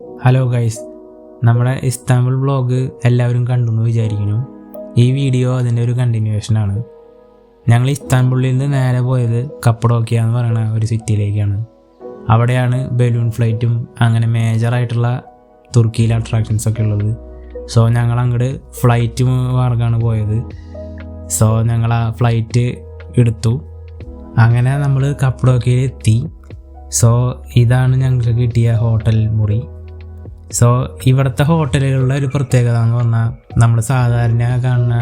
Hello guys, നമ്മുടെ Istanbul vlog എല്ലാവരും കണ്ടു എന്ന് വിചാരിക്കുന്നു. ഈ വീഡിയോ അതിൻ്റെ ഒരു കണ്ടിന്യൂവേഷനാണ്. ഞങ്ങൾ ഇസ്താംബുളിൽ നിന്ന് നേരെ പോയത് കപ്പഡോക്കിയ എന്ന് പറയുന്ന ഒരു സിറ്റിയിലേക്കാണ്. അവിടെയാണ് ബലൂൺ ഫ്ലൈറ്റും അങ്ങനെ മേജറായിട്ടുള്ള തുർക്കിയിലെ അട്രാക്ഷൻസൊക്കെ ഉള്ളത്. സോ ഞങ്ങൾ അങ്ങോട്ട് ഫ്ലൈറ്റ് മാർഗ്ഗമാണ് പോയത്. സോ ഞങ്ങൾ ആ ഫ്ലൈറ്റ് എടുത്തു. അങ്ങനെ നമ്മൾ കപ്പഡോക്കിയയിൽ എത്തി. സോ ഇതാണ് ഞങ്ങൾക്ക് കിട്ടിയ ഹോട്ടൽ മുറി. സോ ഇവിടുത്തെ ഹോട്ടലുകളുടെ ഒരു പ്രത്യേകത എന്ന് പറഞ്ഞാൽ നമ്മൾ സാധാരണ കാണുന്ന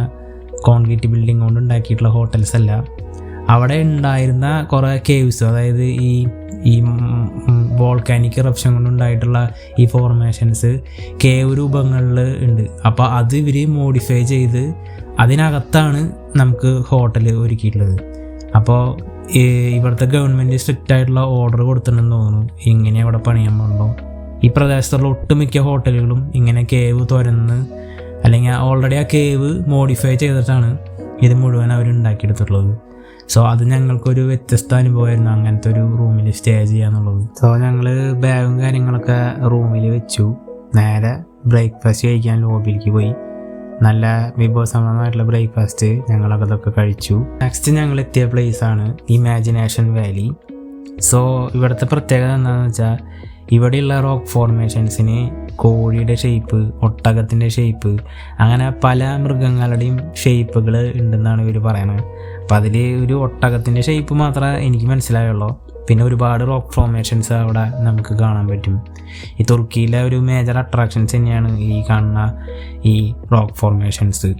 കോൺക്രീറ്റ് ബിൽഡിംഗ് കൊണ്ട് ഉണ്ടാക്കിയിട്ടുള്ള ഹോട്ടൽസ് അല്ല. അവിടെ ഉണ്ടായിരുന്ന കുറേ കേവ്സ്, അതായത് ഈ വോൾക്കാനിക് ഇറപ്ഷൻ കൊണ്ടുണ്ടായിട്ടുള്ള ഈ ഫോർമേഷൻസ് കേവ് രൂപങ്ങളിൽ ഉണ്ട്. അപ്പോൾ അത് ഇവർ മോഡിഫൈ ചെയ്ത് അതിനകത്താണ് നമുക്ക് ഹോട്ടൽ ഒരുക്കിയിട്ടുള്ളത്. അപ്പോൾ ഇവിടുത്തെ ഗവൺമെൻറ് സ്ട്രിക്റ്റ് ആയിട്ടുള്ള ഓർഡർ കൊടുത്തിട്ടുണ്ടെന്ന് തോന്നുന്നു, ഇങ്ങനെ അവിടെ പണിയാൻ പാടുള്ളൂ. ഈ പ്രദേശത്തുള്ള ഒട്ടുമിക്ക ഹോട്ടലുകളും ഇങ്ങനെ കേവ് തുരന്ന് അല്ലെങ്കിൽ ഓൾറെഡി ആ കേവ് മോഡിഫൈ ചെയ്തിട്ടാണ് ഇത് മുഴുവൻ അവർ ഉണ്ടാക്കിയെടുത്തിട്ടുള്ളത്. സോ അത് ഞങ്ങൾക്കൊരു വ്യത്യസ്ത അനുഭവമായിരുന്നു അങ്ങനത്തെ ഒരു റൂമിൽ സ്റ്റേ ചെയ്യാന്നുള്ളത്. സോ ഞങ്ങൾ ബാഗും കാര്യങ്ങളൊക്കെ റൂമിൽ വെച്ചു. നേരെ ബ്രേക്ക്ഫാസ്റ്റ് കഴിക്കാൻ ലോബിയിലേക്ക് പോയി. നല്ല വിഭവസമൃദ്ധമായിട്ടുള്ള ബ്രേക്ക്ഫാസ്റ്റ് ഞങ്ങളൊക്കെ അതൊക്കെ കഴിച്ചു. നെക്സ്റ്റ് ഞങ്ങൾ എത്തിയ പ്ലേസാണ് ഇമാജിനേഷൻ വാലി. സോ ഇവിടുത്തെ പ്രത്യേകത എന്താണെന്ന് വെച്ചാൽ ഇവിടെയുള്ള റോക്ക് ഫോർമേഷൻസിന് കോഴിയുടെ ഷേപ്പ്, ഒട്ടകത്തിൻ്റെ ഷേപ്പ്, അങ്ങനെ പല മൃഗങ്ങളുടെയും ഷേപ്പുകൾ ഉണ്ടെന്നാണ് ഇവർ പറയുന്നത്. അപ്പോൾ അതിൽ ഒരു ഒട്ടകത്തിൻ്റെ ഷേപ്പ് മാത്രമേ എനിക്ക് മനസ്സിലായുള്ളൂ. പിന്നെ ഒരുപാട് റോക്ക് ഫോർമേഷൻസ് അവിടെ നമുക്ക് കാണാൻ പറ്റും. ഈ തുർക്കിയിലെ ഒരു മേജർ അട്രാക്ഷൻസ് തന്നെയാണ് ഈ കാണുന്ന ഈ റോക്ക് ഫോർമേഷൻസ്.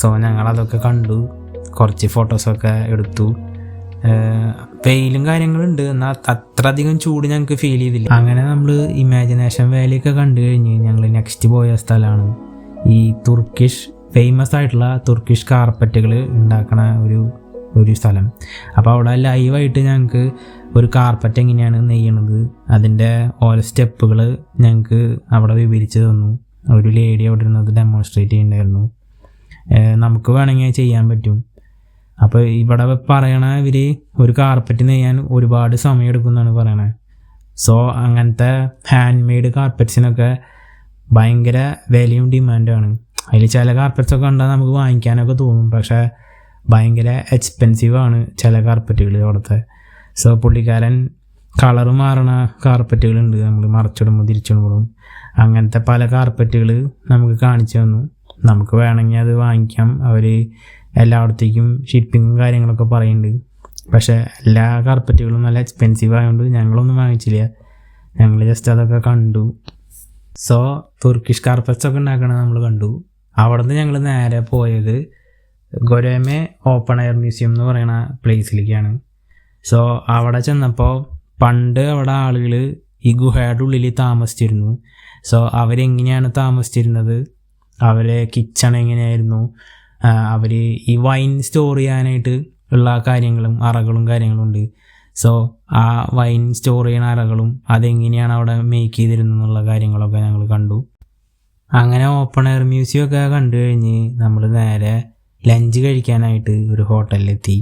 സോ ഞങ്ങളതൊക്കെ കണ്ടു, കുറച്ച് ഫോട്ടോസൊക്കെ എടുത്തു. വെയിലും കാര്യങ്ങളുണ്ട്, എന്നാൽ അത്ര അധികം ചൂട് ഞങ്ങൾക്ക് ഫീൽ ചെയ്തില്ല. അങ്ങനെ നമ്മൾ ഇമാജിനേഷൻ വാലിയൊക്കെ കണ്ടു കഴിഞ്ഞ് ഞങ്ങൾ നെക്സ്റ്റ് പോയ സ്ഥലമാണ് ഈ ഫേമസ് ആയിട്ടുള്ള തുർക്കിഷ് കാർപ്പറ്റുകൾ ഉണ്ടാക്കണ ഒരു സ്ഥലം. അപ്പോൾ അവിടെ ലൈവായിട്ട് ഞങ്ങൾക്ക് ഒരു കാർപ്പറ്റ് എങ്ങനെയാണ് നെയ്യണത്, അതിൻ്റെ ഓരോ സ്റ്റെപ്പുകൾ ഞങ്ങൾക്ക് അവിടെ വിവരിച്ച് തന്നു. ഒരു ലേഡി അവിടെ ഇരുന്നത് ഡെമോൺസ്ട്രേറ്റ് ചെയ്യുന്നുണ്ടായിരുന്നു. നമുക്ക് വേണമെങ്കിൽ ചെയ്യാൻ പറ്റും. അപ്പോൾ ഇവിടെ പറയണ ഇവർ ഒരു കാർപ്പറ്റ് നെയ്യാൻ ഒരുപാട് സമയം എടുക്കുമെന്നാണ് പറയണത്. സോ അങ്ങനത്തെ ഹാൻഡ് മെയ്ഡ് കാർപ്പറ്റ്സിനൊക്കെ ഭയങ്കര വിലയും ഡിമാൻഡാണ്. അതിൽ ചില കാർപ്പറ്റ്സൊക്കെ കണ്ടാൽ നമുക്ക് വാങ്ങിക്കാനൊക്കെ തോന്നും, പക്ഷേ ഭയങ്കര എക്സ്പെൻസീവാണ് ചില കാർപ്പറ്റുകൾ അവിടുത്തെ. സോ പുള്ളിക്കാരൻ കളറ് മാറണ കാർപ്പറ്റുകളുണ്ട്, നമ്മൾ മറച്ചിടുമ്പോൾ തിരിച്ചിടുമ്പോഴും അങ്ങനത്തെ പല കാർപ്പറ്റുകൾ നമുക്ക് കാണിച്ചു തന്നു. നമുക്ക് വേണമെങ്കിൽ അത് വാങ്ങിക്കാം. അവർ എല്ലായിടത്തേക്കും ഷിപ്പിങ്ങും കാര്യങ്ങളൊക്കെ പറയുന്നുണ്ട്. പക്ഷേ എല്ലാ കാർപ്പറ്റുകളും നല്ല എക്സ്പെൻസീവ് ആയതുകൊണ്ട് ഞങ്ങളൊന്നും വാങ്ങിച്ചില്ല. ഞങ്ങൾ ജസ്റ്റ് അതൊക്കെ കണ്ടു. സോ തുർക്കിഷ് കാർപ്പറ്റ്സൊക്കെ ഉണ്ടാക്കണത് നമ്മൾ കണ്ടു. അവിടെ നിന്ന് ഞങ്ങൾ നേരെ പോയത് ഗൊരേമെ ഓപ്പൺ എയർ മ്യൂസിയം എന്ന് പറയുന്ന പ്ലേസിലേക്കാണ്. സോ അവിടെ ചെന്നപ്പോൾ പണ്ട് അവിടെ ആളുകൾ ഈ ഗുഹയുടെ ഉള്ളിൽ താമസിച്ചിരുന്നു. സോ അവരെങ്ങനെയാണ് താമസിച്ചിരുന്നത്, അവരെ കിച്ചൺ എങ്ങനെയായിരുന്നു, അവർ ഈ വൈൻ സ്റ്റോർ ചെയ്യാനായിട്ട് ഉള്ള കാര്യങ്ങളും അറകളും കാര്യങ്ങളും ഉണ്ട്. സോ ആ വൈൻ സ്റ്റോർ ചെയ്യുന്ന അറകളും അതെങ്ങനെയാണ് അവിടെ മേക്ക് ചെയ്തിരുന്നുള്ള കാര്യങ്ങളൊക്കെ ഞങ്ങൾ കണ്ടു. അങ്ങനെ ഓപ്പൺ എയർ മ്യൂസിയം ഒക്കെ കണ്ടു കഴിഞ്ഞ് നമ്മൾ നേരെ ലഞ്ച് കഴിക്കാനായിട്ട് ഒരു ഹോട്ടലിലെത്തി.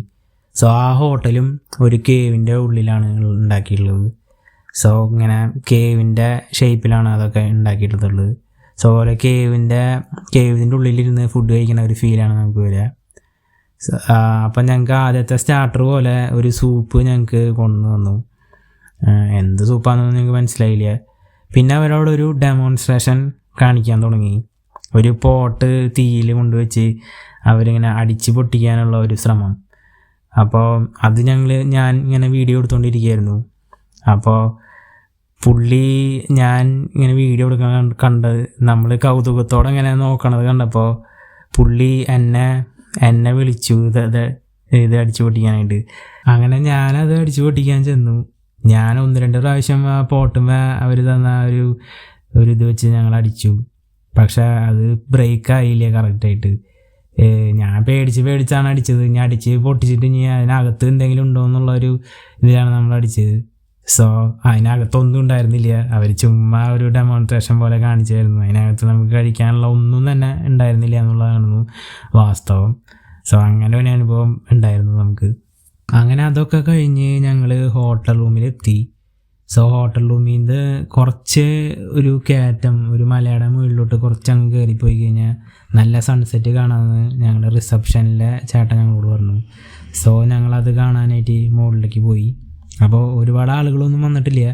സോ ആ ഹോട്ടലും ഒരു കേവിൻ്റെ ഉള്ളിലാണ് ഉണ്ടാക്കിയിട്ടുള്ളത്. സോ ഇങ്ങനെ കേവിൻ്റെ ഷേപ്പിലാണ് അതൊക്കെ ഉണ്ടാക്കിയിട്ടുള്ളത്. സോ ഓരോ കേവിൻ്റെ ഉള്ളിലിരുന്ന് ഫുഡ് കഴിക്കുന്ന ഒരു ഫീലാണ് നമുക്ക് വരിക. അപ്പം ഞങ്ങൾക്ക് ആദ്യത്തെ സ്റ്റാർട്ടർ പോലെ ഒരു സൂപ്പ് ഞങ്ങൾക്ക് കൊണ്ടുവന്നു. എന്ത് സൂപ്പാണെന്നൊന്നും ഞങ്ങൾക്ക് മനസ്സിലായില്ല. പിന്നെ അവരോടൊരു ഡെമോൺസ്ട്രേഷൻ കാണിക്കാൻ തുടങ്ങി. ഒരു പോട്ട് തീയിൽ കൊണ്ടുവച്ച് അവരിങ്ങനെ അടിച്ച് പൊട്ടിക്കാനുള്ള ഒരു ശ്രമം. അപ്പോൾ അത് ഞാൻ ഇങ്ങനെ വീഡിയോ എടുത്തുകൊണ്ടിരിക്കുകയായിരുന്നു. അപ്പോൾ ഞാൻ ഇങ്ങനെ വീഡിയോ എടുക്കാൻ കണ്ടത്, നമ്മൾ കൗതുകത്തോടെ ഇങ്ങനെ നോക്കണത് കണ്ടപ്പോൾ പുള്ളി എന്നെ വിളിച്ചു ഇത് അടിച്ചു പൊട്ടിക്കാനായിട്ട്. അങ്ങനെ ഞാനത് അടിച്ചു പൊട്ടിക്കാൻ ചെന്നു. ഞാൻ 1-2 പ്രാവശ്യം ആ പോട്ടുമ്പോൾ അവർ തന്ന ഒരു ഇത് വെച്ച് ഞങ്ങൾ അടിച്ചു. പക്ഷേ അത് ബ്രേക്ക് ആയില്ല കറക്റ്റായിട്ട്. ഞാൻ പേടിച്ചാണ് അടിച്ചത്. ഞാൻ അടിച്ച് പൊട്ടിച്ചിട്ട് ഇനി അതിനകത്ത് എന്തെങ്കിലും ഉണ്ടോ എന്നുള്ളൊരു ഇതിലാണ് നമ്മൾ അടിച്ചത്. സോ അതിനകത്തൊന്നും ഉണ്ടായിരുന്നില്ല. അവർ ചുമ്മാ ഒരു ഡെമോൺസ്ട്രേഷൻ പോലെ കാണിച്ചായിരുന്നു. അതിനകത്ത് നമുക്ക് കഴിക്കാനുള്ള ഒന്നും തന്നെ ഉണ്ടായിരുന്നില്ല എന്നുള്ളതാണ് വാസ്തവം. സോ അങ്ങനെ ഒരു അനുഭവം ഉണ്ടായിരുന്നു നമുക്ക്. അങ്ങനെ അതൊക്കെ കഴിഞ്ഞ് ഞങ്ങൾ ഹോട്ടൽ റൂമിലെത്തി. സോ ഹോട്ടൽ റൂമിൽ നിന്ന് കുറച്ച് ഒരു കയറ്റം, ഒരു മലയുടെ മുകളിലോട്ട് കുറച്ച് അങ്ങ് കയറിപ്പോയി കഴിഞ്ഞാൽ നല്ല സൺസെറ്റ് കാണാമെന്ന് ഞങ്ങളുടെ റിസപ്ഷനിലെ ചേട്ടൻ ഞങ്ങളോട് പറഞ്ഞു. സോ ഞങ്ങളത് കാണാനായിട്ട് മുകളിലേക്ക് പോയി. അപ്പോൾ ഒരുപാട് ആളുകളൊന്നും വന്നിട്ടില്ല.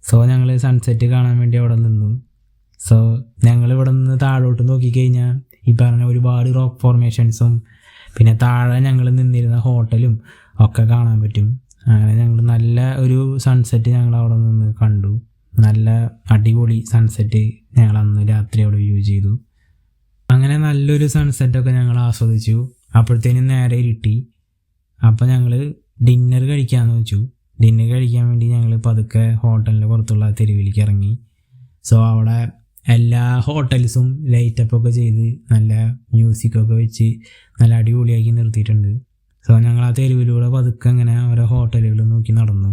സോ ഞങ്ങൾ സൺസെറ്റ് കാണാൻ വേണ്ടി അവിടെ നിന്നു. സോ ഞങ്ങൾ ഇവിടെ നിന്ന് താഴോട്ട് നോക്കിക്കഴിഞ്ഞാൽ ഈ പറഞ്ഞ ഒരുപാട് റോക്ക് ഫോർമേഷൻസും പിന്നെ താഴെ ഞങ്ങൾ നിന്നിരുന്ന ഹോട്ടലും ഒക്കെ കാണാൻ പറ്റും. അങ്ങനെ ഞങ്ങൾ നല്ല ഒരു സൺസെറ്റ് ഞങ്ങൾ അവിടെ നിന്ന് കണ്ടു. നല്ല അടിപൊളി സൺസെറ്റ് ഞങ്ങൾ അന്ന് രാത്രി അവിടെ വ്യൂ ചെയ്തു. അങ്ങനെ നല്ലൊരു സൺസെറ്റൊക്കെ ഞങ്ങൾ ആസ്വദിച്ചു. അപ്പോഴത്തേനും നേരെ ഇരുട്ടി. അപ്പോൾ ഞങ്ങൾ ഡിന്നർ കഴിക്കാമെന്ന് വെച്ചു. ഡിന്നർ കഴിക്കാൻ വേണ്ടി ഞങ്ങൾ പതുക്കെ ഹോട്ടലിൻ്റെ പുറത്തുള്ള തെരുവിലേക്ക് ഇറങ്ങി. സോ അവിടെ എല്ലാ ഹോട്ടൽസും ലൈറ്റപ്പൊക്കെ ചെയ്ത് നല്ല മ്യൂസിക്കൊക്കെ വെച്ച് നല്ല അടിപൊളിയാക്കി നിർത്തിയിട്ടുണ്ട്. സോ ഞങ്ങൾ ആ തെരുവിലൂടെ പതുക്കെ ഇങ്ങനെ ഓരോ ഹോട്ടലുകൾ നോക്കി നടന്നു.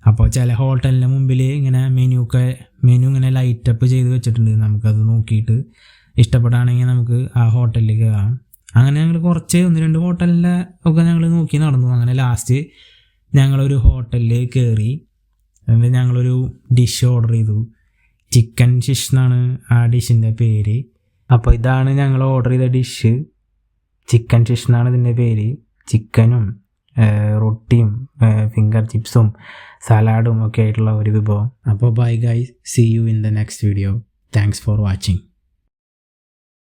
അപ്പോൾ ചില ഹോട്ടലിൻ്റെ മുമ്പിൽ ഇങ്ങനെ മെനു ഇങ്ങനെ ലൈറ്റപ്പ് ചെയ്ത് വെച്ചിട്ടുണ്ട്. നമുക്കത് നോക്കിയിട്ട് ഇഷ്ടപ്പെടുകയാണെങ്കിൽ നമുക്ക് ആ ഹോട്ടലിൽ കയറാം. അങ്ങനെ ഞങ്ങൾ കുറച്ച് 1-2 ഹോട്ടലിൻ്റെ ഒക്കെ ഞങ്ങൾ നോക്കി നടന്നു. അങ്ങനെ ലാസ്റ്റ് ഞങ്ങളൊരു ഹോട്ടലിൽ കയറി. എന്നിട്ട് ഞങ്ങളൊരു ഡിഷ് ഓർഡർ ചെയ്തു. ചിക്കൻ ഫിഷ് എന്നാണ് ആ ഡിഷിൻ്റെ പേര്. അപ്പോൾ ഇതാണ് ഞങ്ങൾ ഓർഡർ ചെയ്ത ഡിഷ്. ചിക്കൻ ഫിഷ് എന്നാണ് ഇതിൻ്റെ പേര്. ചിക്കനും റൊട്ടിയും ഫിംഗർ ചിപ്സും സലാഡും ഒക്കെ ആയിട്ടുള്ള ഒരു വിഭവം. അപ്പോൾ bye guys, see you in the next video. Thanks for watching.